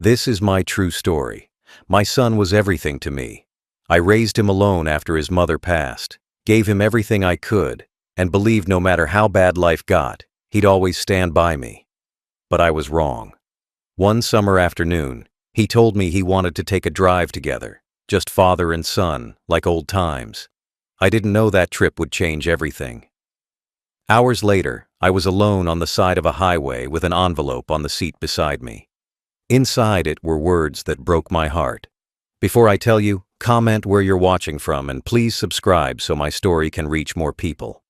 This is my true story. My son was everything to me. I raised him alone after his mother passed, gave him everything I could, and believed no matter how bad life got, he'd always stand by me. But I was wrong. One summer afternoon, he told me he wanted to take a drive together, just father and son, like old times. I didn't know that trip would change everything. Hours later, I was alone on the side of a highway with an envelope on the seat beside me. Inside it were words that broke my heart. Before I tell you, comment where you're watching from and please subscribe so my story can reach more people.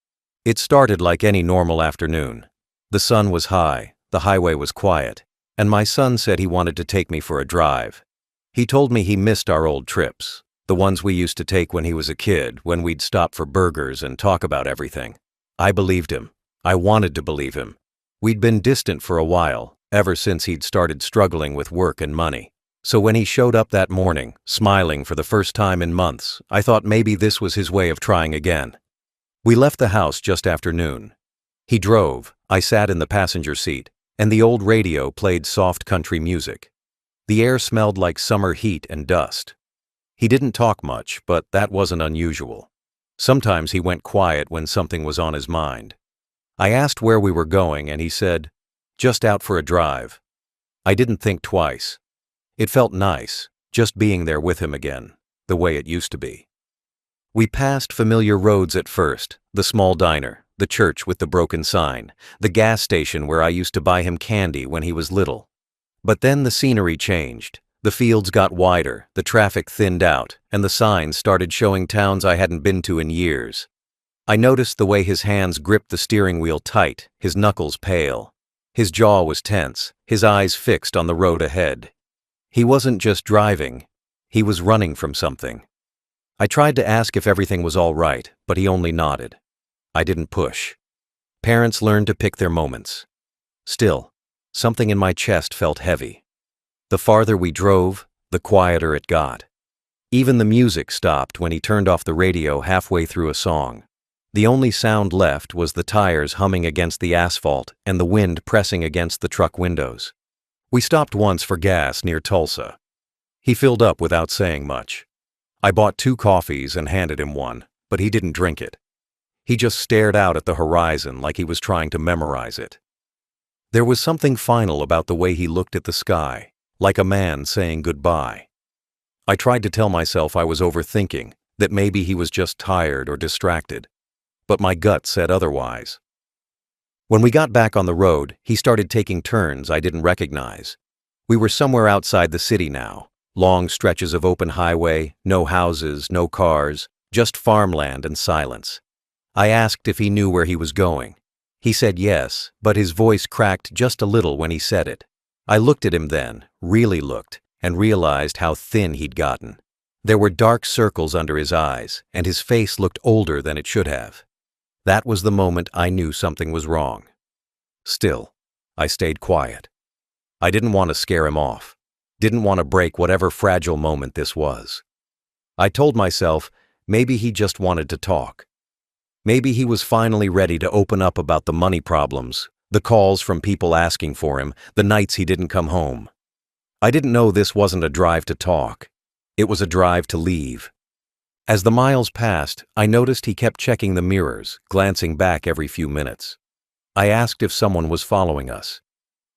It started like any normal afternoon. The sun was high, the highway was quiet, and my son said he wanted to take me for a drive. He told me he missed our old trips, the ones we used to take when he was a kid, when we'd stop for burgers and talk about everything. I believed him. I wanted to believe him. We'd been distant for a while, ever since he'd started struggling with work and money. So when he showed up that morning, smiling for the first time in months, I thought maybe this was his way of trying again. We left the house just after noon. He drove, I sat in the passenger seat, and the old radio played soft country music. The air smelled like summer heat and dust. He didn't talk much, but that wasn't unusual. Sometimes he went quiet when something was on his mind. I asked where we were going, and he said, "Just out for a drive." I didn't think twice. It felt nice, just being there with him again, the way it used to be. We passed familiar roads at first, the small diner, the church with the broken sign, the gas station where I used to buy him candy when he was little. But then the scenery changed. The fields got wider, the traffic thinned out, and the signs started showing towns I hadn't been to in years. I noticed the way his hands gripped the steering wheel tight, his knuckles pale. His jaw was tense, his eyes fixed on the road ahead. He wasn't just driving, he was running from something. I tried to ask if everything was all right, but he only nodded. I didn't push. Parents learn to pick their moments. Still, something in my chest felt heavy. The farther we drove, the quieter it got. Even the music stopped when he turned off the radio halfway through a song. The only sound left was the tires humming against the asphalt and the wind pressing against the truck windows. We stopped once for gas near Tulsa. He filled up without saying much. I bought 2 coffees and handed him one, but he didn't drink it. He just stared out at the horizon like he was trying to memorize it. There was something final about the way he looked at the sky, like a man saying goodbye. I tried to tell myself I was overthinking, that maybe he was just tired or distracted. But my gut said otherwise. When we got back on the road, he started taking turns I didn't recognize. We were somewhere outside the city now, long stretches of open highway, no houses, no cars, just farmland and silence. I asked if he knew where he was going. He said yes, but his voice cracked just a little when he said it. I looked at him then, really looked, and realized how thin he'd gotten. There were dark circles under his eyes, and his face looked older than it should have. That was the moment I knew something was wrong. Still, I stayed quiet. I didn't want to scare him off, didn't want to break whatever fragile moment this was. I told myself maybe he just wanted to talk. Maybe he was finally ready to open up about the money problems, the calls from people asking for him, the nights he didn't come home. I didn't know this wasn't a drive to talk. It was a drive to leave. As the miles passed, I noticed he kept checking the mirrors, glancing back every few minutes. I asked if someone was following us.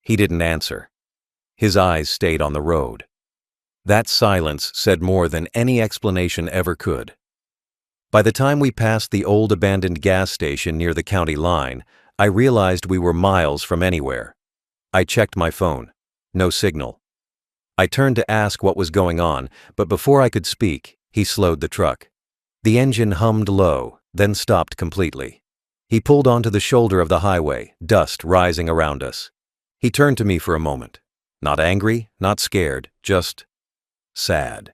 He didn't answer. His eyes stayed on the road. That silence said more than any explanation ever could. By the time we passed the old abandoned gas station near the county line, I realized we were miles from anywhere. I checked my phone. No signal. I turned to ask what was going on, but before I could speak, he slowed the truck. The engine hummed low, then stopped completely. He pulled onto the shoulder of the highway, dust rising around us. He turned to me for a moment. Not angry, not scared, just sad.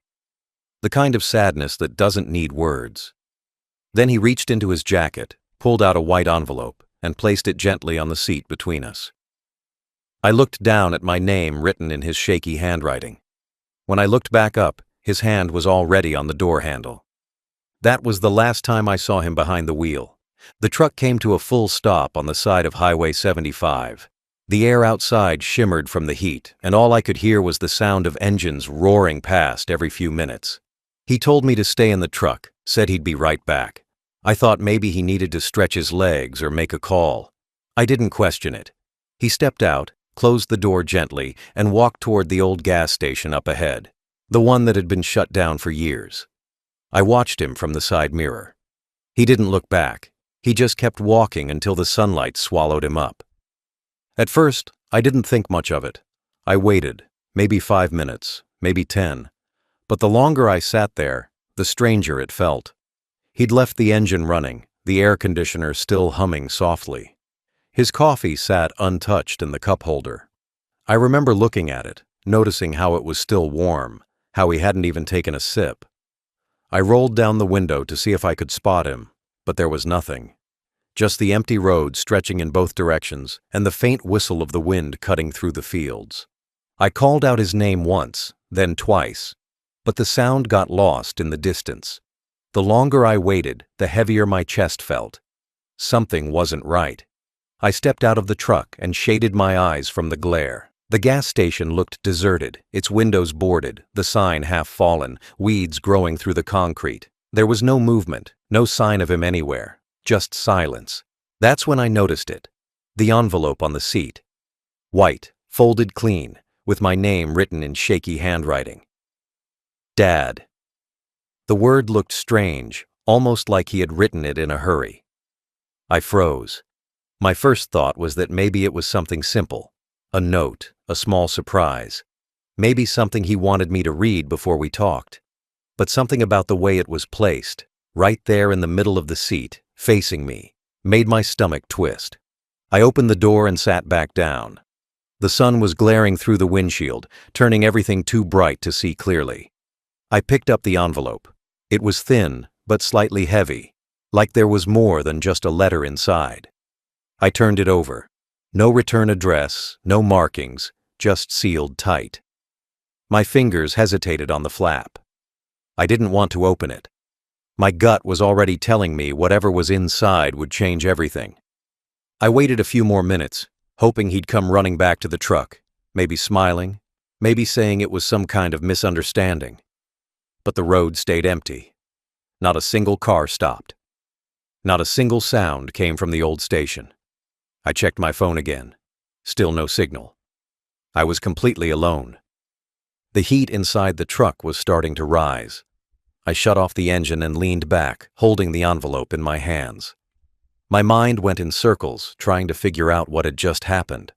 The kind of sadness that doesn't need words. Then he reached into his jacket, pulled out a white envelope, and placed it gently on the seat between us. I looked down at my name written in his shaky handwriting. When I looked back up, his hand was already on the door handle. That was the last time I saw him behind the wheel. The truck came to a full stop on the side of Highway 75. The air outside shimmered from the heat, and all I could hear was the sound of engines roaring past every few minutes. He told me to stay in the truck, said he'd be right back. I thought maybe he needed to stretch his legs or make a call. I didn't question it. He stepped out, closed the door gently, and walked toward the old gas station up ahead, the one that had been shut down for years. I watched him from the side mirror. He didn't look back. He just kept walking until the sunlight swallowed him up. At first, I didn't think much of it. I waited, maybe 5 minutes, maybe 10. But the longer I sat there, the stranger it felt. He'd left the engine running, the air conditioner still humming softly. His coffee sat untouched in the cup holder. I remember looking at it, noticing how it was still warm, how he hadn't even taken a sip. I rolled down the window to see if I could spot him, but there was nothing. Just the empty road stretching in both directions and the faint whistle of the wind cutting through the fields. I called out his name once, then twice, but the sound got lost in the distance. The longer I waited, the heavier my chest felt. Something wasn't right. I stepped out of the truck and shaded my eyes from the glare. The gas station looked deserted, its windows boarded, the sign half fallen, weeds growing through the concrete. There was no movement, no sign of him anywhere, just silence. That's when I noticed it. The envelope on the seat. White, folded clean, with my name written in shaky handwriting. Dad. The word looked strange, almost like he had written it in a hurry. I froze. My first thought was that maybe it was something simple. A note, a small surprise. Maybe something he wanted me to read before we talked. But something about the way it was placed, right there in the middle of the seat, facing me, made my stomach twist. I opened the door and sat back down. The sun was glaring through the windshield, turning everything too bright to see clearly. I picked up the envelope. It was thin, but slightly heavy, like there was more than just a letter inside. I turned it over. No return address, no markings, just sealed tight. My fingers hesitated on the flap. I didn't want to open it. My gut was already telling me whatever was inside would change everything. I waited a few more minutes, hoping he'd come running back to the truck, maybe smiling, maybe saying it was some kind of misunderstanding. But the road stayed empty. Not a single car stopped. Not a single sound came from the old station. I checked my phone again. Still no signal. I was completely alone. The heat inside the truck was starting to rise. I shut off the engine and leaned back, holding the envelope in my hands. My mind went in circles, trying to figure out what had just happened.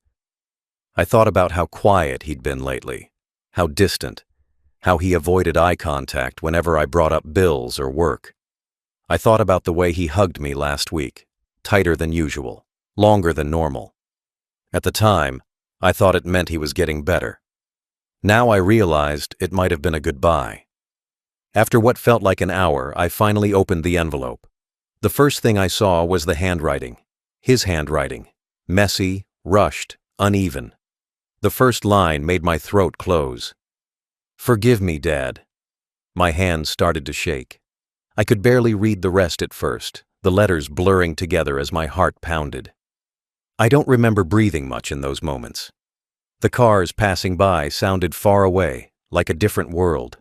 I thought about how quiet he'd been lately, how distant, how he avoided eye contact whenever I brought up bills or work. I thought about the way he hugged me last week, tighter than usual, longer than normal. At the time, I thought it meant he was getting better. Now I realized it might have been a goodbye. After what felt like an hour, I finally opened the envelope. The first thing I saw was the handwriting. His handwriting. Messy, rushed, uneven. The first line made my throat close. "Forgive me, Dad." My hands started to shake. I could barely read the rest at first, the letters blurring together as my heart pounded. I don't remember breathing much in those moments. The cars passing by sounded far away, like a different world.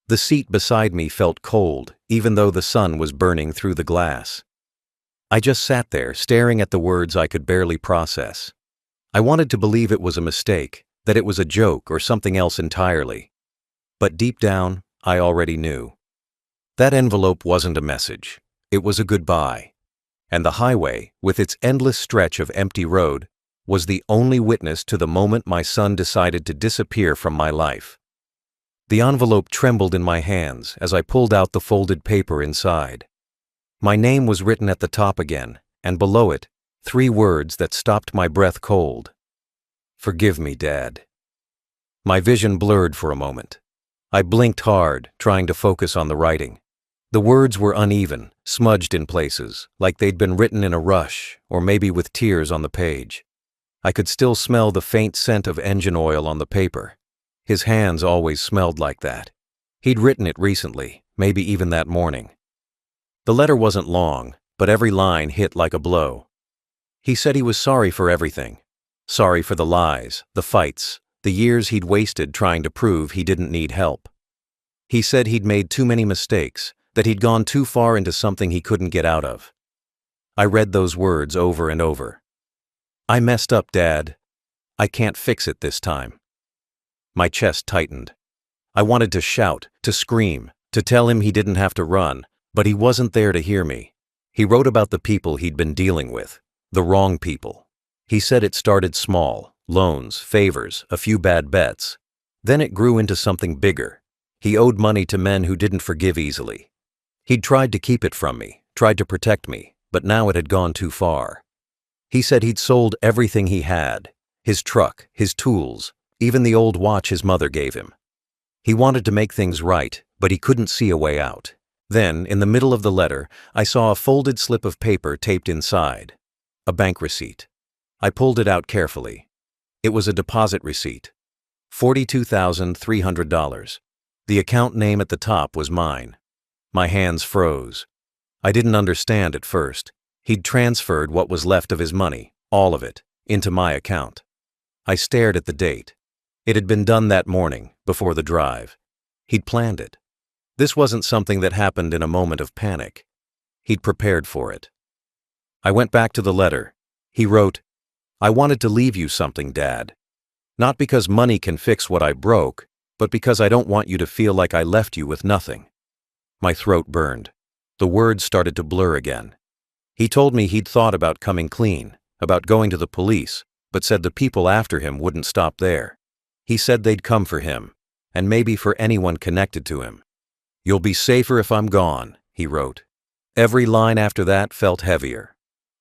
The seat beside me felt cold, even though the sun was burning through the glass. I just sat there, staring at the words I could barely process. I wanted to believe it was a mistake, that it was a joke or something else entirely. But deep down, I already knew. That envelope wasn't a message. It was a goodbye. And the highway, with its endless stretch of empty road, was the only witness to the moment my son decided to disappear from my life. The envelope trembled in my hands as I pulled out the folded paper inside. My name was written at the top again, and below it, 3 words that stopped my breath cold. "Forgive me, Dad." My vision blurred for a moment. I blinked hard, trying to focus on the writing. The words were uneven, smudged in places, like they'd been written in a rush, or maybe with tears on the page. I could still smell the faint scent of engine oil on the paper. His hands always smelled like that. He'd written it recently, maybe even that morning. The letter wasn't long, but every line hit like a blow. He said he was sorry for everything. Sorry for the lies, the fights, the years he'd wasted trying to prove he didn't need help. He said he'd made too many mistakes, that he'd gone too far into something he couldn't get out of. I read those words over and over. I messed up, Dad. I can't fix it this time. My chest tightened. I wanted to shout, to scream, to tell him he didn't have to run, but he wasn't there to hear me. He wrote about the people he'd been dealing with, the wrong people. He said it started small, loans, favors, a few bad bets. Then it grew into something bigger. He owed money to men who didn't forgive easily. He'd tried to keep it from me, tried to protect me, but now it had gone too far. He said he'd sold everything he had, his truck, his tools, even the old watch his mother gave him. He wanted to make things right, but he couldn't see a way out. Then, in the middle of the letter, I saw a folded slip of paper taped inside. A bank receipt. I pulled it out carefully. It was a deposit receipt. $42,300. The account name at the top was mine. My hands froze. I didn't understand at first. He'd transferred what was left of his money, all of it, into my account. I stared at the date. It had been done that morning, before the drive. He'd planned it. This wasn't something that happened in a moment of panic. He'd prepared for it. I went back to the letter. He wrote, I wanted to leave you something, Dad. Not because money can fix what I broke, but because I don't want you to feel like I left you with nothing. My throat burned. The words started to blur again. He told me he'd thought about coming clean, about going to the police, but said the people after him wouldn't stop there. He said they'd come for him, and maybe for anyone connected to him. You'll be safer if I'm gone, he wrote. Every line after that felt heavier.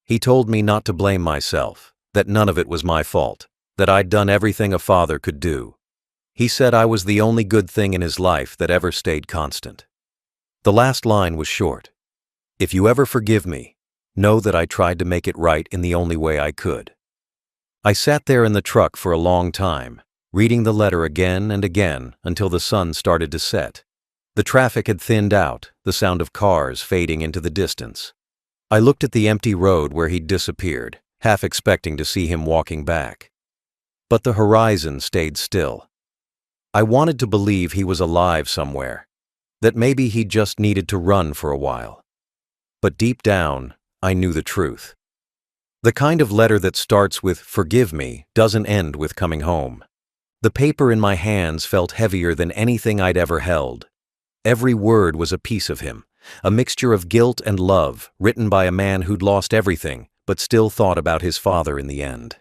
He told me not to blame myself, that none of it was my fault, that I'd done everything a father could do. He said I was the only good thing in his life that ever stayed constant. The last line was short. If you ever forgive me, know that I tried to make it right in the only way I could. I sat there in the truck for a long time, reading the letter again and again until the sun started to set. The traffic had thinned out, the sound of cars fading into the distance. I looked at the empty road where he'd disappeared, half expecting to see him walking back. But the horizon stayed still. I wanted to believe he was alive somewhere, that maybe he just needed to run for a while. But deep down, I knew the truth. The kind of letter that starts with "forgive me" doesn't end with coming home. The paper in my hands felt heavier than anything I'd ever held. Every word was a piece of him, a mixture of guilt and love, written by a man who'd lost everything but still thought about his father in the end.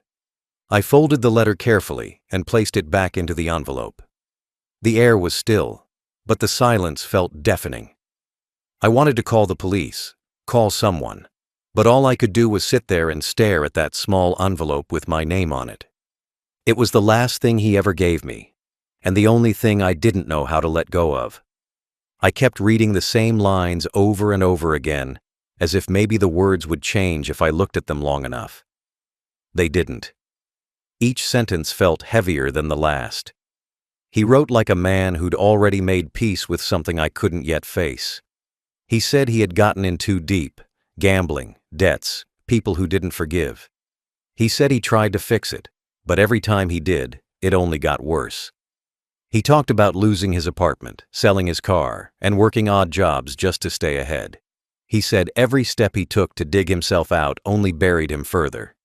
I folded the letter carefully and placed it back into the envelope. The air was still, but the silence felt deafening. I wanted to call the police, call someone, but all I could do was sit there and stare at that small envelope with my name on it. It was the last thing he ever gave me, and the only thing I didn't know how to let go of. I kept reading the same lines over and over again, as if maybe the words would change if I looked at them long enough. They didn't. Each sentence felt heavier than the last. He wrote like a man who'd already made peace with something I couldn't yet face. He said he had gotten in too deep, gambling, debts, people who didn't forgive. He said he tried to fix it, but every time he did, it only got worse. He talked about losing his apartment, selling his car, and working odd jobs just to stay ahead. He said every step he took to dig himself out only buried him further.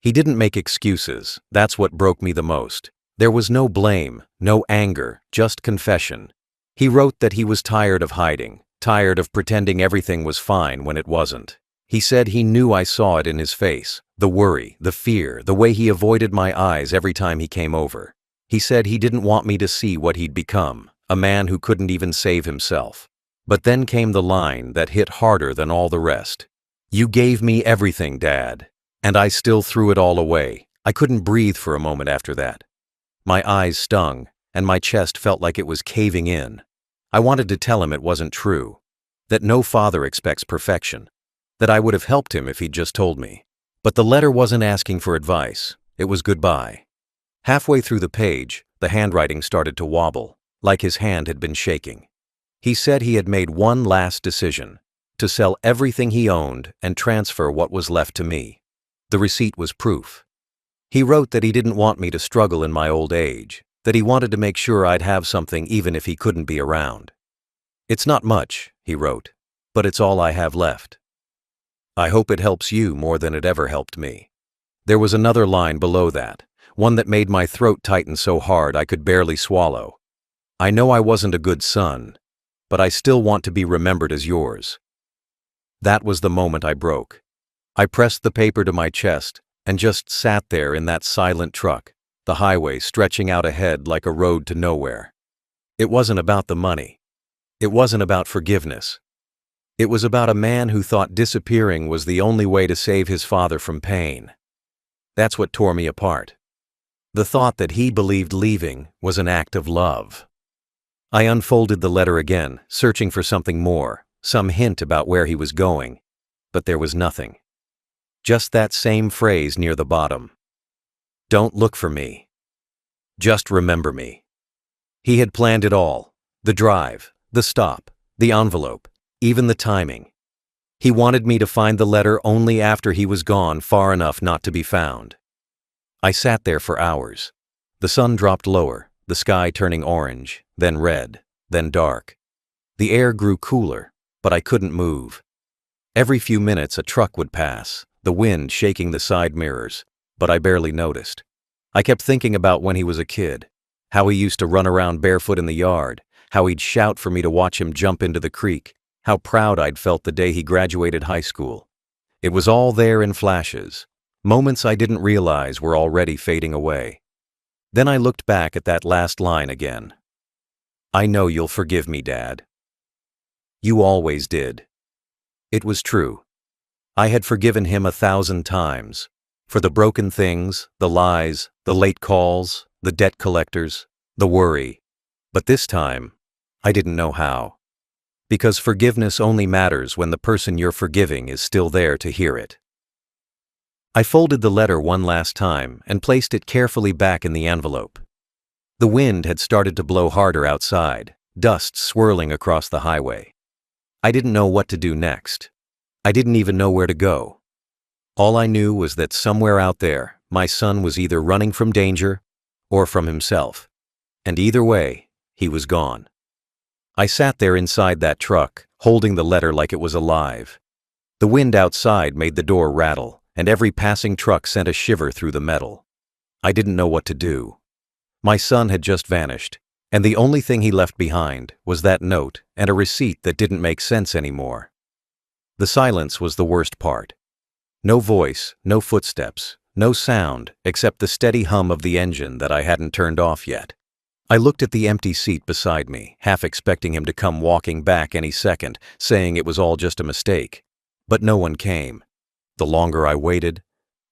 He didn't make excuses. That's what broke me the most. There was no blame, no anger, just confession. He wrote that he was tired of hiding, tired of pretending everything was fine when it wasn't. He said he knew I saw it in his face, the worry, the fear, the way he avoided my eyes every time he came over. He said he didn't want me to see what he'd become, a man who couldn't even save himself. But then came the line that hit harder than all the rest. You gave me everything, Dad, and I still threw it all away. I couldn't breathe for a moment after that. My eyes stung, and my chest felt like it was caving in. I wanted to tell him it wasn't true, that no father expects perfection, that I would have helped him if he'd just told me. But the letter wasn't asking for advice. It was goodbye. Halfway through the page, the handwriting started to wobble, like his hand had been shaking. He said he had made one last decision, to sell everything he owned and transfer what was left to me. The receipt was proof. He wrote that he didn't want me to struggle in my old age, that he wanted to make sure I'd have something even if he couldn't be around. "It's not much," he wrote, "but it's all I have left. I hope it helps you more than it ever helped me." There was another line below that, one that made my throat tighten so hard I could barely swallow. "I know I wasn't a good son, but I still want to be remembered as yours." That was the moment I broke. I pressed the paper to my chest and just sat there in that silent truck, the highway stretching out ahead like a road to nowhere. It wasn't about the money. It wasn't about forgiveness. It was about a man who thought disappearing was the only way to save his father from pain. That's what tore me apart. The thought that he believed leaving was an act of love. I unfolded the letter again, searching for something more, some hint about where he was going, but there was nothing. Just that same phrase near the bottom. "Don't look for me. Just remember me." He had planned it all. The drive, the stop, the envelope, even the timing. He wanted me to find the letter only after he was gone far enough not to be found. I sat there for hours. The sun dropped lower, the sky turning orange, then red, then dark. The air grew cooler, but I couldn't move. Every few minutes a truck would pass, the wind shaking the side mirrors, but I barely noticed. I kept thinking about when he was a kid, how he used to run around barefoot in the yard, how he'd shout for me to watch him jump into the creek, how proud I'd felt the day he graduated high school. It was all there in flashes, moments I didn't realize were already fading away. Then I looked back at that last line again. "I know you'll forgive me, Dad. You always did." It was true. I had forgiven him 1,000 times, for the broken things, the lies, the late calls, the debt collectors, the worry. But this time, I didn't know how. Because forgiveness only matters when the person you're forgiving is still there to hear it. I folded the letter one last time and placed it carefully back in the envelope. The wind had started to blow harder outside, dust swirling across the highway. I didn't know what to do next. I didn't even know where to go. All I knew was that somewhere out there, my son was either running from danger or from himself. And either way, he was gone. I sat there inside that truck, holding the letter like it was alive. The wind outside made the door rattle, and every passing truck sent a shiver through the metal. I didn't know what to do. My son had just vanished, and the only thing he left behind was that note and a receipt that didn't make sense anymore. The silence was the worst part. No voice, no footsteps, no sound except the steady hum of the engine that I hadn't turned off yet. I looked at the empty seat beside me, half expecting him to come walking back any second, saying it was all just a mistake. But no one came. The longer I waited,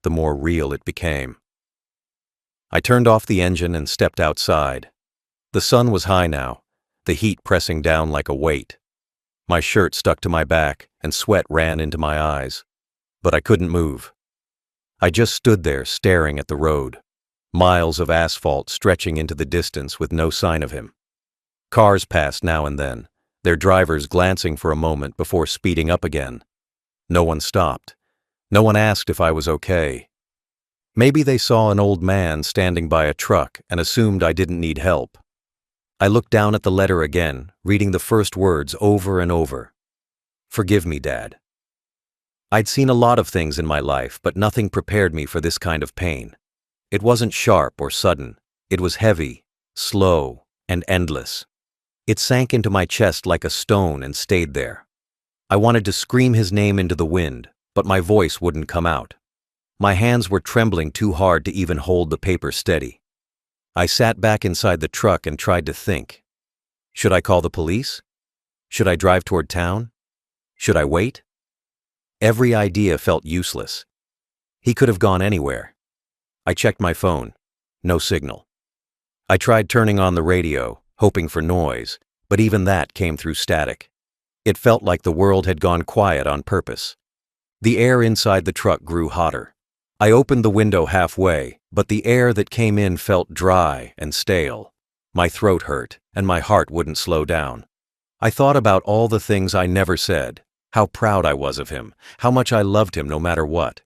the more real it became. I turned off the engine and stepped outside. The sun was high now, the heat pressing down like a weight. My shirt stuck to my back and sweat ran into my eyes. But I couldn't move. I just stood there staring at the road. Miles of asphalt stretching into the distance with no sign of him. Cars passed now and then, their drivers glancing for a moment before speeding up again. No one stopped. No one asked if I was okay. Maybe they saw an old man standing by a truck and assumed I didn't need help. I looked down at the letter again, reading the first words over and over. "Forgive me, Dad." I'd seen a lot of things in my life, but nothing prepared me for this kind of pain. It wasn't sharp or sudden. It was heavy, slow, and endless. It sank into my chest like a stone and stayed there. I wanted to scream his name into the wind, but my voice wouldn't come out. My hands were trembling too hard to even hold the paper steady. I sat back inside the truck and tried to think. Should I call the police? Should I drive toward town? Should I wait? Every idea felt useless. He could have gone anywhere. I checked my phone. No signal. I tried turning on the radio, hoping for noise, but even that came through static. It felt like the world had gone quiet on purpose. The air inside the truck grew hotter. I opened the window halfway, but the air that came in felt dry and stale. My throat hurt, and my heart wouldn't slow down. I thought about all the things I never said, how proud I was of him, how much I loved him no matter what.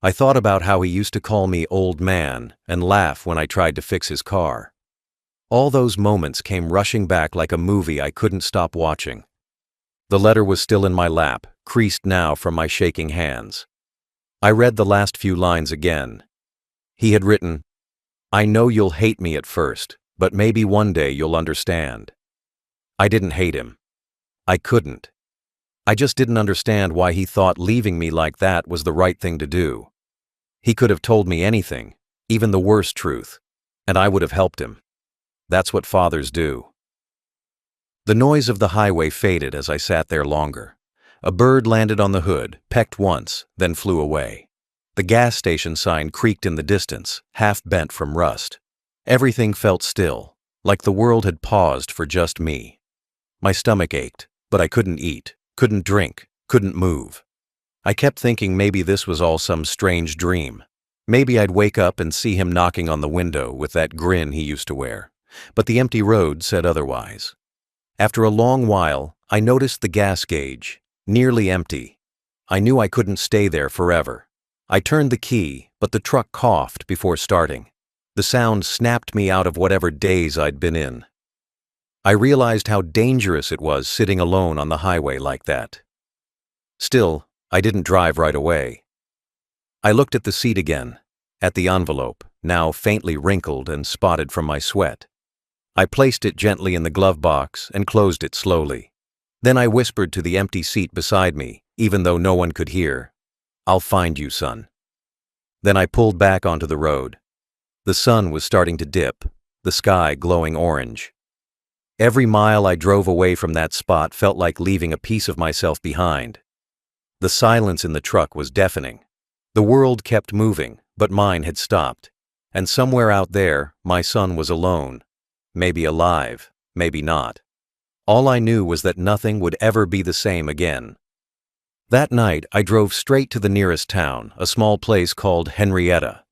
I thought about how he used to call me old man and laugh when I tried to fix his car. All those moments came rushing back like a movie I couldn't stop watching. The letter was still in my lap, creased now from my shaking hands. I read the last few lines again. He had written, "I know you'll hate me at first, but maybe one day you'll understand." I didn't hate him. I couldn't. I just didn't understand why he thought leaving me like that was the right thing to do. He could have told me anything, even the worst truth, and I would have helped him. That's what fathers do. The noise of the highway faded as I sat there longer. A bird landed on the hood, pecked once, then flew away. The gas station sign creaked in the distance, half bent from rust. Everything felt still, like the world had paused for just me. My stomach ached, but I couldn't eat, couldn't drink, couldn't move. I kept thinking maybe this was all some strange dream. Maybe I'd wake up and see him knocking on the window with that grin he used to wear. But the empty road said otherwise. After a long while, I noticed the gas gauge, nearly empty. I knew I couldn't stay there forever. I turned the key, but the truck coughed before starting. The sound snapped me out of whatever daze I'd been in. I realized how dangerous it was sitting alone on the highway like that. Still, I didn't drive right away. I looked at the seat again, at the envelope, now faintly wrinkled and spotted from my sweat. I placed it gently in the glove box and closed it slowly. Then I whispered to the empty seat beside me, even though no one could hear, "I'll find you, son." Then I pulled back onto the road. The sun was starting to dip, the sky glowing orange. Every mile I drove away from that spot felt like leaving a piece of myself behind. The silence in the truck was deafening. The world kept moving, but mine had stopped. And somewhere out there, my son was alone. Maybe alive, maybe not. All I knew was that nothing would ever be the same again. That night, I drove straight to the nearest town, a small place called Henrietta.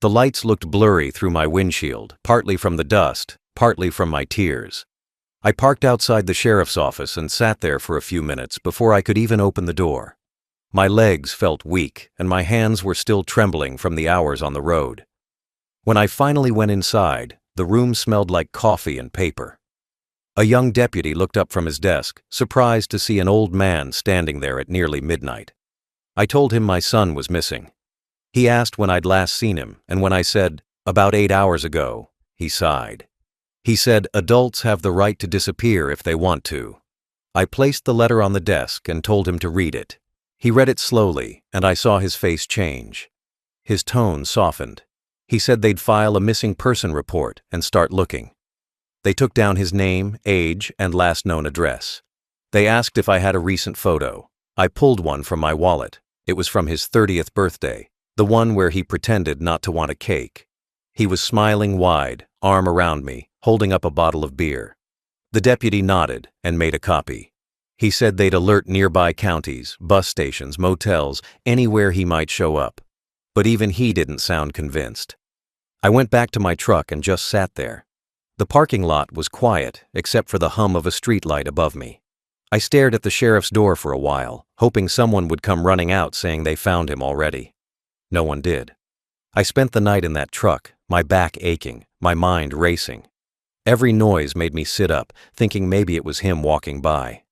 The lights looked blurry through my windshield, partly from the dust, partly from my tears. I parked outside the sheriff's office and sat there for a few minutes before I could even open the door. My legs felt weak, and my hands were still trembling from the hours on the road. When I finally went inside, the room smelled like coffee and paper. A young deputy looked up from his desk, surprised to see an old man standing there at nearly midnight. I told him my son was missing. He asked when I'd last seen him, and when I said, "About 8 hours ago," he sighed. He said, "Adults have the right to disappear if they want to." I placed the letter on the desk and told him to read it. He read it slowly, and I saw his face change. His tone softened. He said they'd file a missing person report and start looking. They took down his name, age, and last known address. They asked if I had a recent photo. I pulled one from my wallet. It was from his 30th birthday, the one where he pretended not to want a cake. He was smiling wide, arm around me, holding up a bottle of beer. The deputy nodded and made a copy. He said they'd alert nearby counties, bus stations, motels, anywhere he might show up. But even he didn't sound convinced. I went back to my truck and just sat there. The parking lot was quiet, except for the hum of a streetlight above me. I stared at the sheriff's door for a while, hoping someone would come running out saying they found him already. No one did. I spent the night in that truck, my back aching, my mind racing. Every noise made me sit up, thinking maybe it was him walking by.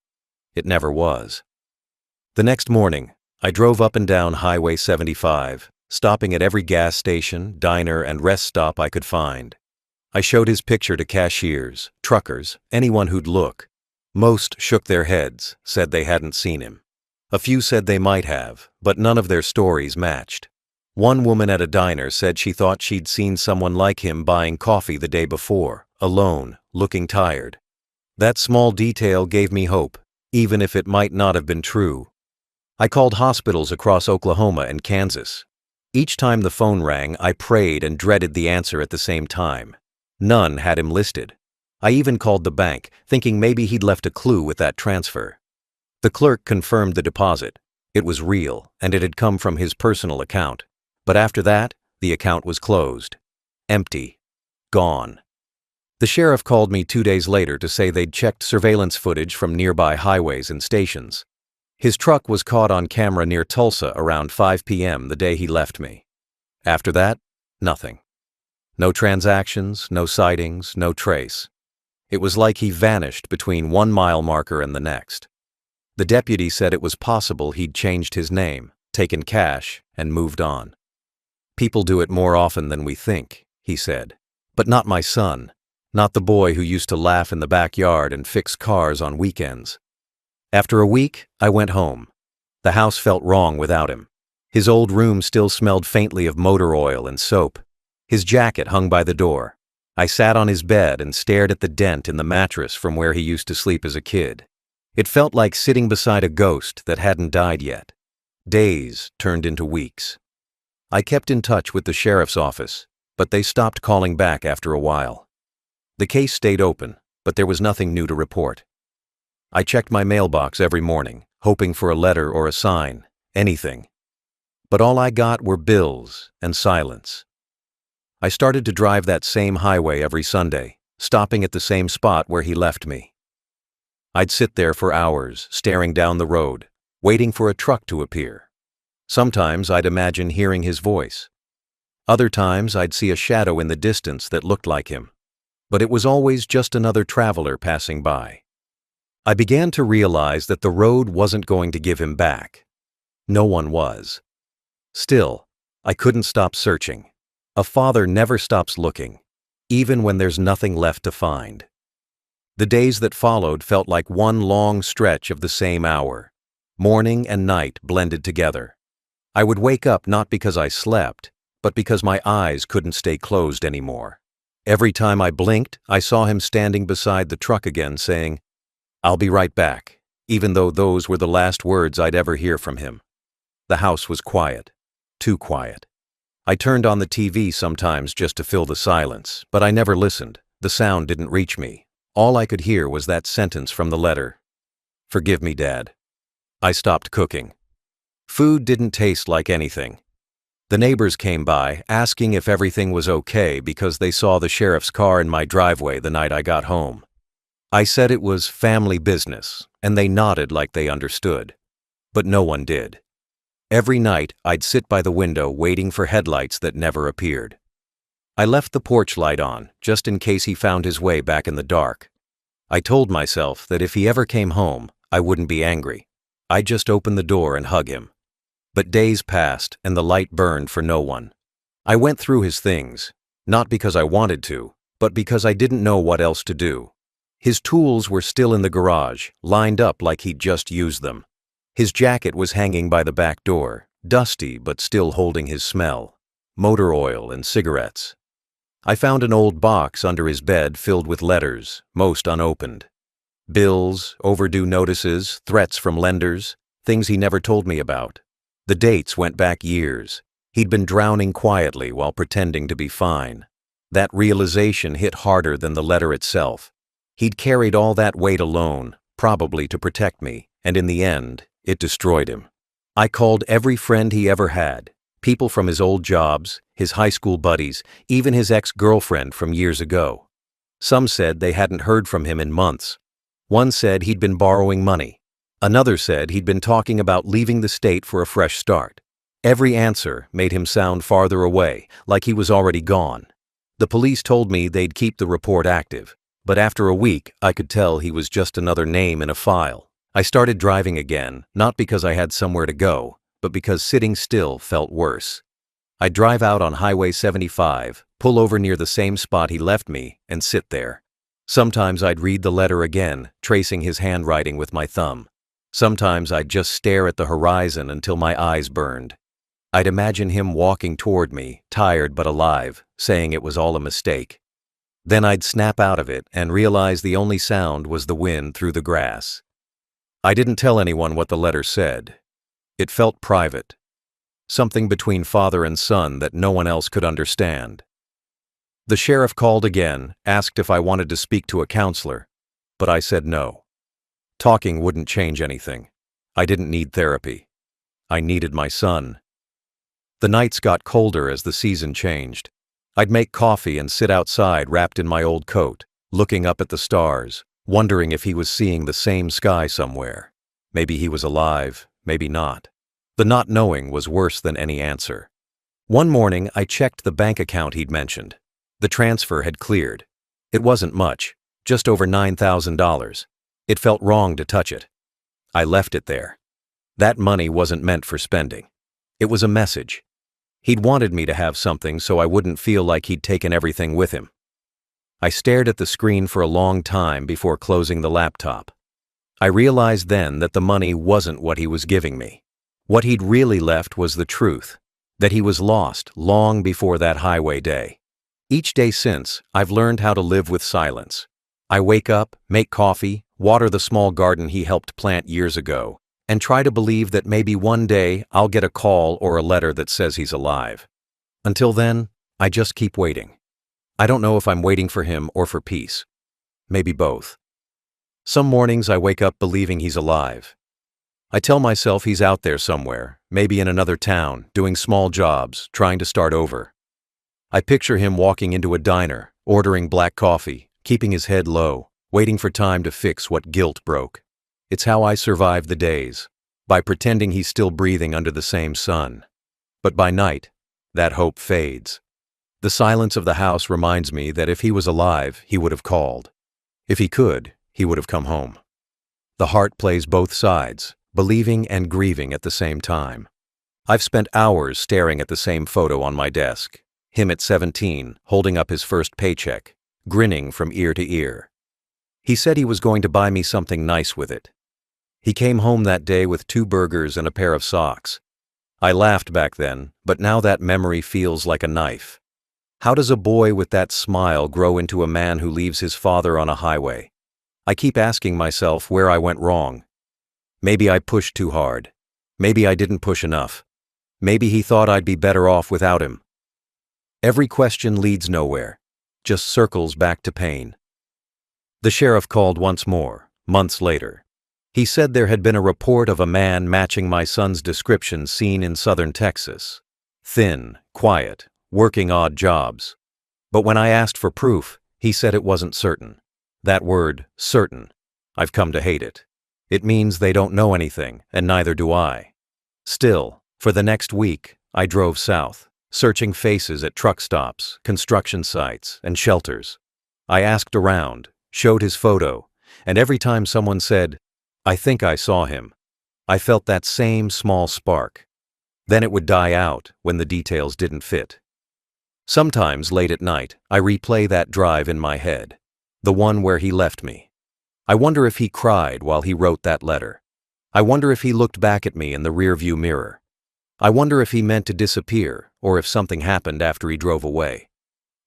It never was. The next morning, I drove up and down Highway 75, stopping at every gas station, diner, and rest stop I could find. I showed his picture to cashiers, truckers, anyone who'd look. Most shook their heads, said they hadn't seen him. A few said they might have, but none of their stories matched. One woman at a diner said she thought she'd seen someone like him buying coffee the day before, alone, looking tired. That small detail gave me hope, even if it might not have been true. I called hospitals across Oklahoma and Kansas. Each time the phone rang, I prayed and dreaded the answer at the same time. None had him listed. I even called the bank, thinking maybe he'd left a clue with that transfer. The clerk confirmed the deposit. It was real, and it had come from his personal account. But after that, the account was closed. Empty. Gone. The sheriff called me 2 days later to say they'd checked surveillance footage from nearby highways and stations. His truck was caught on camera near Tulsa around 5 p.m. the day he left me. After that, nothing. No transactions, no sightings, no trace. It was like he vanished between 1 mile marker and the next. The deputy said it was possible he'd changed his name, taken cash, and moved on. People do it more often than we think, he said. But not my son, not the boy who used to laugh in the backyard and fix cars on weekends. After a week, I went home. The house felt wrong without him. His old room still smelled faintly of motor oil and soap. His jacket hung by the door. I sat on his bed and stared at the dent in the mattress from where he used to sleep as a kid. It felt like sitting beside a ghost that hadn't died yet. Days turned into weeks. I kept in touch with the sheriff's office, but they stopped calling back after a while. The case stayed open, but there was nothing new to report. I checked my mailbox every morning, hoping for a letter or a sign, anything. But all I got were bills and silence. I started to drive that same highway every Sunday, stopping at the same spot where he left me. I'd sit there for hours, staring down the road, waiting for a truck to appear. Sometimes I'd imagine hearing his voice. Other times I'd see a shadow in the distance that looked like him. But it was always just another traveler passing by. I began to realize that the road wasn't going to give him back. No one was. Still, I couldn't stop searching. A father never stops looking, even when there's nothing left to find. The days that followed felt like one long stretch of the same hour. Morning and night blended together. I would wake up not because I slept, but because my eyes couldn't stay closed anymore. Every time I blinked, I saw him standing beside the truck again saying, "I'll be right back," even though those were the last words I'd ever hear from him. The house was quiet. Too quiet. I turned on the TV sometimes just to fill the silence, but I never listened. The sound didn't reach me. All I could hear was that sentence from the letter. "Forgive me, Dad." I stopped cooking. Food didn't taste like anything. The neighbors came by, asking if everything was okay because they saw the sheriff's car in my driveway the night I got home. I said it was family business, and they nodded like they understood. But no one did. Every night, I'd sit by the window waiting for headlights that never appeared. I left the porch light on, just in case he found his way back in the dark. I told myself that if he ever came home, I wouldn't be angry. I'd just open the door and hug him. But days passed, and the light burned for no one. I went through his things, not because I wanted to, but because I didn't know what else to do. His tools were still in the garage, lined up like he'd just used them. His jacket was hanging by the back door, dusty but still holding his smell, motor oil and cigarettes. I found an old box under his bed filled with letters, most unopened. Bills, overdue notices, threats from lenders, things he never told me about. The dates went back years. He'd been drowning quietly while pretending to be fine. That realization hit harder than the letter itself. He'd carried all that weight alone, probably to protect me, and in the end, it destroyed him. I called every friend he ever had, people from his old jobs, his high school buddies, even his ex-girlfriend from years ago. Some said they hadn't heard from him in months. One said he'd been borrowing money. Another said he'd been talking about leaving the state for a fresh start. Every answer made him sound farther away, like he was already gone. The police told me they'd keep the report active, but after a week, I could tell he was just another name in a file. I started driving again, not because I had somewhere to go, but because sitting still felt worse. I'd drive out on Highway 75, pull over near the same spot he left me, and sit there. Sometimes I'd read the letter again, tracing his handwriting with my thumb. Sometimes I'd just stare at the horizon until my eyes burned. I'd imagine him walking toward me, tired but alive, saying it was all a mistake. Then I'd snap out of it and realize the only sound was the wind through the grass. I didn't tell anyone what the letter said. It felt private. Something between father and son that no one else could understand. The sheriff called again, asked if I wanted to speak to a counselor, but I said no. Talking wouldn't change anything. I didn't need therapy. I needed my son. The nights got colder as the season changed. I'd make coffee and sit outside wrapped in my old coat, looking up at the stars, wondering if he was seeing the same sky somewhere. Maybe he was alive, maybe not. The not knowing was worse than any answer. One morning, I checked the bank account he'd mentioned. The transfer had cleared. It wasn't much, just over $9,000. It felt wrong to touch it. I left it there. That money wasn't meant for spending. It was a message. He'd wanted me to have something so I wouldn't feel like he'd taken everything with him. I stared at the screen for a long time before closing the laptop. I realized then that the money wasn't what he was giving me. What he'd really left was the truth, that he was lost long before that highway day. Each day since, I've learned how to live with silence. I wake up, make coffee, water the small garden he helped plant years ago, and try to believe that maybe one day I'll get a call or a letter that says he's alive. Until then, I just keep waiting. I don't know if I'm waiting for him or for peace. Maybe both. Some mornings I wake up believing he's alive. I tell myself he's out there somewhere, maybe in another town, doing small jobs, trying to start over. I picture him walking into a diner, ordering black coffee, keeping his head low, waiting for time to fix what guilt broke. It's how I survive the days, by pretending he's still breathing under the same sun. But by night, that hope fades. The silence of the house reminds me that if he was alive, he would have called. If he could, he would have come home. The heart plays both sides, believing and grieving at the same time. I've spent hours staring at the same photo on my desk. Him at 17, holding up his first paycheck, grinning from ear to ear. He said he was going to buy me something nice with it. He came home that day with 2 burgers and a pair of socks. I laughed back then, but now that memory feels like a knife. How does a boy with that smile grow into a man who leaves his father on a highway? I keep asking myself where I went wrong. Maybe I pushed too hard. Maybe I didn't push enough. Maybe he thought I'd be better off without him. Every question leads nowhere, just circles back to pain. The sheriff called once more, months later. He said there had been a report of a man matching my son's description seen in southern Texas. Thin, quiet, working odd jobs. But when I asked for proof, he said it wasn't certain. That word, certain, I've come to hate it. It means they don't know anything, and neither do I. Still, for the next week, I drove south, searching faces at truck stops, construction sites, and shelters. I asked around, showed his photo, and every time someone said, "I think I saw him," I felt that same small spark. Then it would die out when the details didn't fit. Sometimes late at night, I replay that drive in my head, the one where he left me. I wonder if he cried while he wrote that letter. I wonder if he looked back at me in the rearview mirror. I wonder if he meant to disappear, or if something happened after he drove away.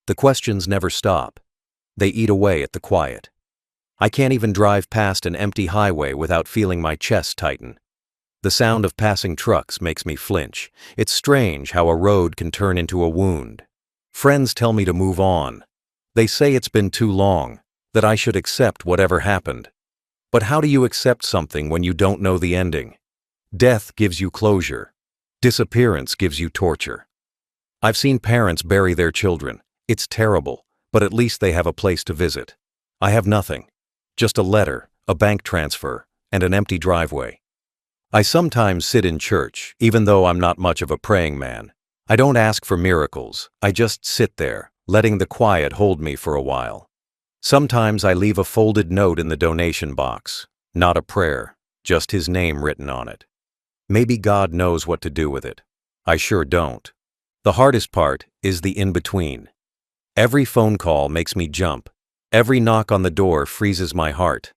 The questions never stop. They eat away at the quiet. I can't even drive past an empty highway without feeling my chest tighten. The sound of passing trucks makes me flinch. It's strange how a road can turn into a wound. Friends tell me to move on. They say it's been too long, that I should accept whatever happened. But how do you accept something when you don't know the ending? Death gives you closure. Disappearance gives you torture. I've seen parents bury their children. It's terrible, but at least they have a place to visit. I have nothing. Just a letter, a bank transfer, and an empty driveway. I sometimes sit in church, even though I'm not much of a praying man. I don't ask for miracles. I just sit there, letting the quiet hold me for a while. Sometimes I leave a folded note in the donation box. Not a prayer, just his name written on it. Maybe God knows what to do with it. I sure don't. The hardest part is the in-between. Every phone call makes me jump. Every knock on the door freezes my heart.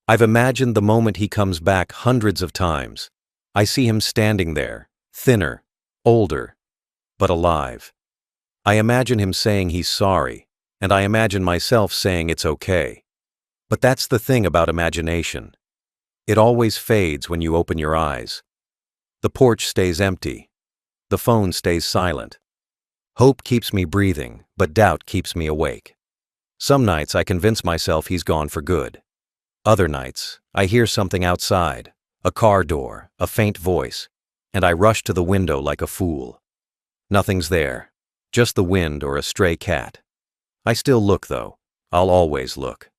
I've imagined the moment he comes back hundreds of times. I see him standing there, thinner, older, but alive. I imagine him saying he's sorry, and I imagine myself saying it's okay. But that's the thing about imagination. It always fades when you open your eyes. The porch stays empty. The phone stays silent. Hope keeps me breathing, but doubt keeps me awake. Some nights I convince myself he's gone for good. Other nights, I hear something outside, a car door, a faint voice, and I rush to the window like a fool. Nothing's there, just the wind or a stray cat. I still look though. I'll always look.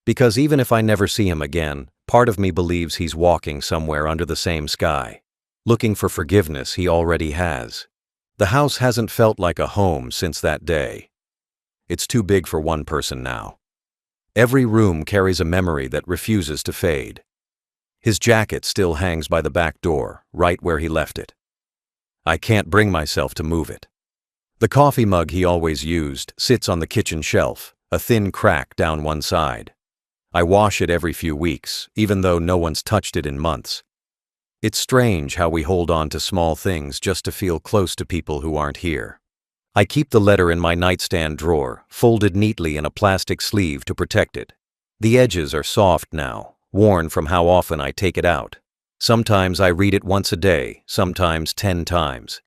Because even if I never see him again, Part of me believes he's walking somewhere under the same sky, looking for forgiveness he already has. The house hasn't felt like a home since that day. It's too big for one person now. Every room carries a memory that refuses to fade. His jacket still hangs by the back door, right where he left it. I can't bring myself to move it. The coffee mug he always used sits on the kitchen shelf, a thin crack down one side. I wash it every few weeks, even though no one's touched it in months. It's strange how we hold on to small things just to feel close to people who aren't here. I keep the letter in my nightstand drawer, folded neatly in a plastic sleeve to protect it. The edges are soft now, worn from how often I take it out. Sometimes I read it once a day, sometimes 10 times.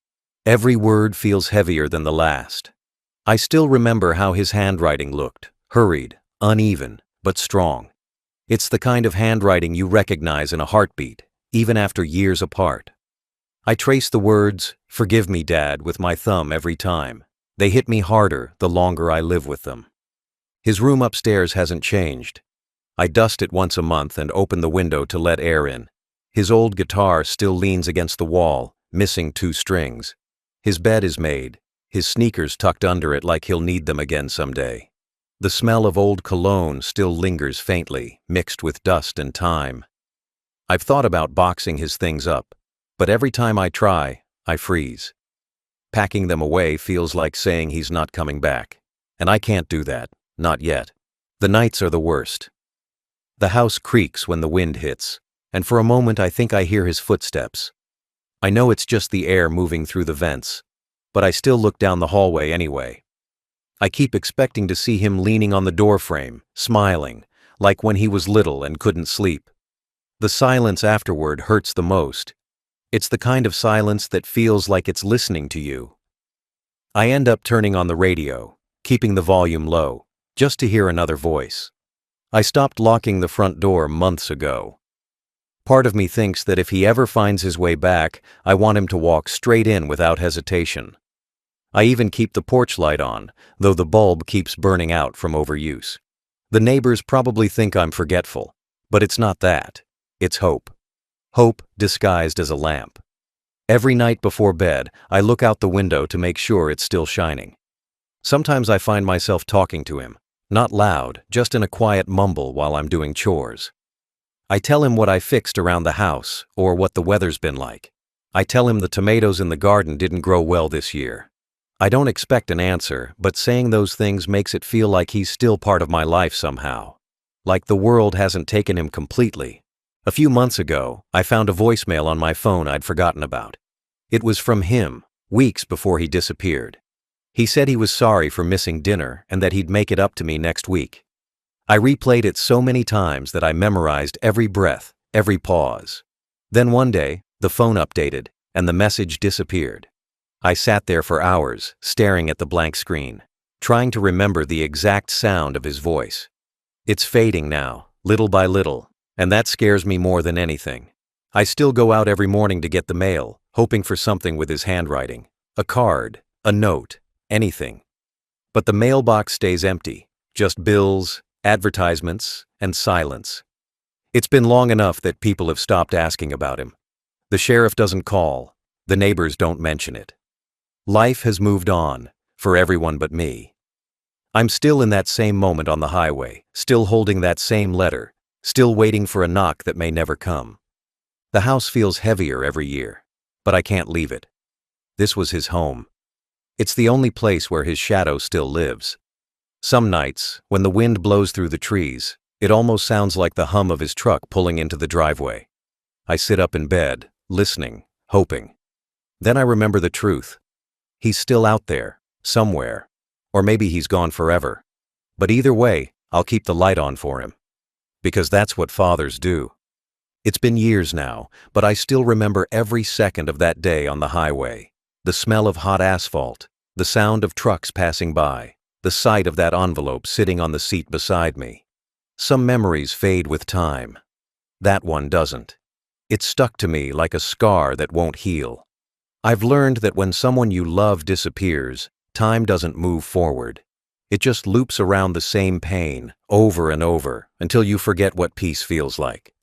Every word feels heavier than the last. I still remember how his handwriting looked, hurried, uneven, but strong. It's the kind of handwriting you recognize in a heartbeat, even after years apart. I trace the words, "Forgive me, Dad," with my thumb every time. They hit me harder the longer I live with them. His room upstairs hasn't changed. I dust it once a month and open the window to let air in. His old guitar still leans against the wall, missing 2 strings. His bed is made, his sneakers tucked under it like he'll need them again someday. The smell of old cologne still lingers faintly, mixed with dust and time. I've thought about boxing his things up, but every time I try, I freeze. Packing them away feels like saying he's not coming back, and I can't do that, not yet. The nights are the worst. The house creaks when the wind hits, and for a moment I think I hear his footsteps. I know it's just the air moving through the vents, but I still look down the hallway anyway. I keep expecting to see him leaning on the doorframe, smiling, like when he was little and couldn't sleep. The silence afterward hurts the most. It's the kind of silence that feels like it's listening to you. I end up turning on the radio, keeping the volume low, just to hear another voice. I stopped locking the front door months ago. Part of me thinks that if he ever finds his way back, I want him to walk straight in without hesitation. I even keep the porch light on, though the bulb keeps burning out from overuse. The neighbors probably think I'm forgetful, but it's not that. It's hope. Hope disguised as a lamp. Every night before bed, I look out the window to make sure it's still shining. Sometimes I find myself talking to him, not loud, just in a quiet mumble while I'm doing chores. I tell him what I fixed around the house, or what the weather's been like. I tell him the tomatoes in the garden didn't grow well this year. I don't expect an answer, but saying those things makes it feel like he's still part of my life somehow. Like the world hasn't taken him completely. A few months ago, I found a voicemail on my phone I'd forgotten about. It was from him, weeks before he disappeared. He said he was sorry for missing dinner and that he'd make it up to me next week. I replayed it so many times that I memorized every breath, every pause. Then one day, the phone updated, and the message disappeared. I sat there for hours, staring at the blank screen, trying to remember the exact sound of his voice. It's fading now, little by little, and that scares me more than anything. I still go out every morning to get the mail, hoping for something with his handwriting. A card, a note, anything. But the mailbox stays empty, just bills, advertisements, and silence. It's been long enough that people have stopped asking about him. The sheriff doesn't call. The neighbors don't mention it. Life has moved on, for everyone but me. I'm still in that same moment on the highway, still holding that same letter, still waiting for a knock that may never come. The house feels heavier every year, but I can't leave it. This was his home. It's the only place where his shadow still lives. Some nights, when the wind blows through the trees, it almost sounds like the hum of his truck pulling into the driveway. I sit up in bed, listening, hoping. Then I remember the truth. He's still out there, somewhere. Or maybe he's gone forever. But either way, I'll keep the light on for him. Because that's what fathers do. It's been years now, but I still remember every second of that day on the highway. The smell of hot asphalt, the sound of trucks passing by, the sight of that envelope sitting on the seat beside me. Some memories fade with time. That one doesn't. It's stuck to me like a scar that won't heal. I've learned that when someone you love disappears, time doesn't move forward. It just loops around the same pain, over and over, until you forget what peace feels like.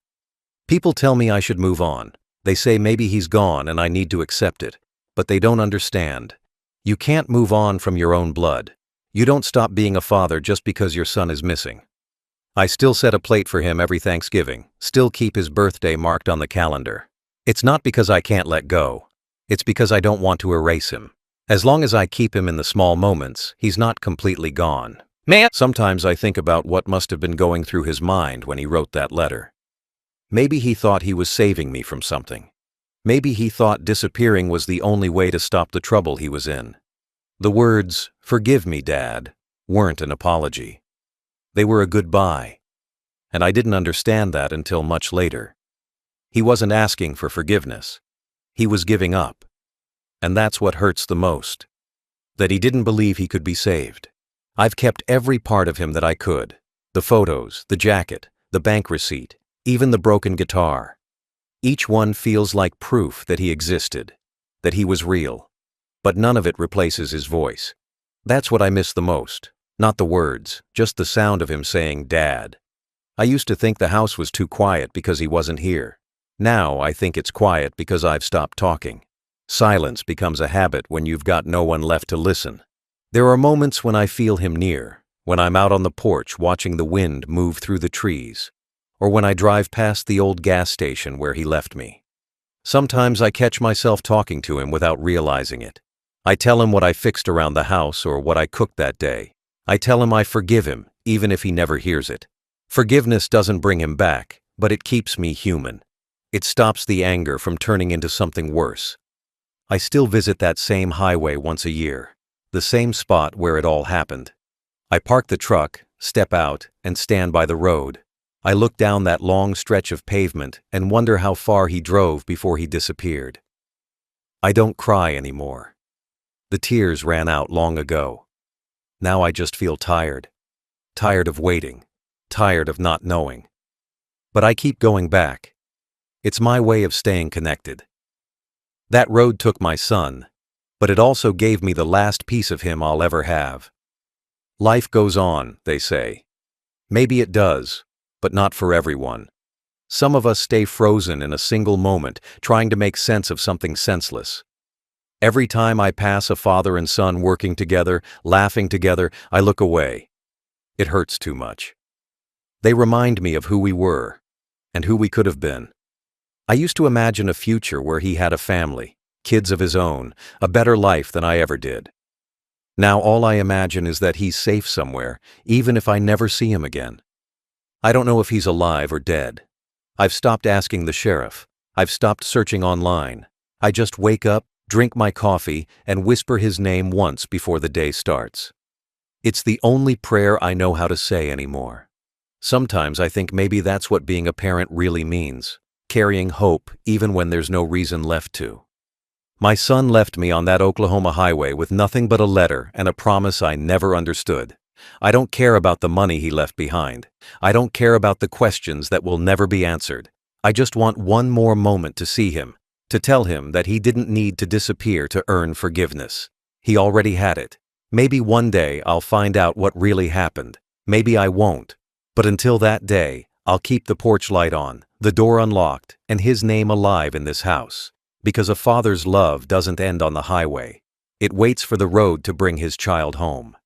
People tell me I should move on. They say maybe he's gone and I need to accept it. But they don't understand. You can't move on from your own blood. You don't stop being a father just because your son is missing. I still set a plate for him every Thanksgiving, still keep his birthday marked on the calendar. It's not because I can't let go. It's because I don't want to erase him. As long as I keep him in the small moments, he's not completely gone. Sometimes I think about what must have been going through his mind when he wrote that letter. Maybe he thought he was saving me from something. Maybe he thought disappearing was the only way to stop the trouble he was in. The words, "Forgive me, Dad," weren't an apology. They were a goodbye. And I didn't understand that until much later. He wasn't asking for forgiveness. He was giving up. And that's what hurts the most. That he didn't believe he could be saved. I've kept every part of him that I could. The photos, the jacket, the bank receipt, even the broken guitar. Each one feels like proof that he existed, that he was real. But none of it replaces his voice. That's what I miss the most. Not the words, just the sound of him saying, "Dad." I used to think the house was too quiet because he wasn't here. Now I think it's quiet because I've stopped talking. Silence becomes a habit when you've got no one left to listen. There are moments when I feel him near, when I'm out on the porch watching the wind move through the trees, or when I drive past the old gas station where he left me. Sometimes I catch myself talking to him without realizing it. I tell him what I fixed around the house or what I cooked that day. I tell him I forgive him, even if he never hears it. Forgiveness doesn't bring him back, but it keeps me human. It stops the anger from turning into something worse. I still visit that same highway once a year, the same spot where it all happened. I park the truck, step out, and stand by the road. I look down that long stretch of pavement and wonder how far he drove before he disappeared. I don't cry anymore. The tears ran out long ago. Now I just feel tired. Tired of waiting. Tired of not knowing. But I keep going back. It's my way of staying connected. That road took my son, but it also gave me the last piece of him I'll ever have. Life goes on, they say. Maybe it does, but not for everyone. Some of us stay frozen in a single moment, trying to make sense of something senseless. Every time I pass a father and son working together, laughing together, I look away. It hurts too much. They remind me of who we were, and who we could have been. I used to imagine a future where he had a family, kids of his own, a better life than I ever did. Now all I imagine is that he's safe somewhere, even if I never see him again. I don't know if he's alive or dead. I've stopped asking the sheriff. I've stopped searching online. I just wake up, drink my coffee, and whisper his name once before the day starts. It's the only prayer I know how to say anymore. Sometimes I think maybe that's what being a parent really means, carrying hope even when there's no reason left to. My son left me on that Oklahoma highway with nothing but a letter and a promise I never understood. I don't care about the money he left behind. I don't care about the questions that will never be answered. I just want one more moment to see him, to tell him that he didn't need to disappear to earn forgiveness. He already had it. Maybe one day I'll find out what really happened. Maybe I won't. But until that day, I'll keep the porch light on, the door unlocked, and his name alive in this house. Because a father's love doesn't end on the highway. It waits for the road to bring his child home.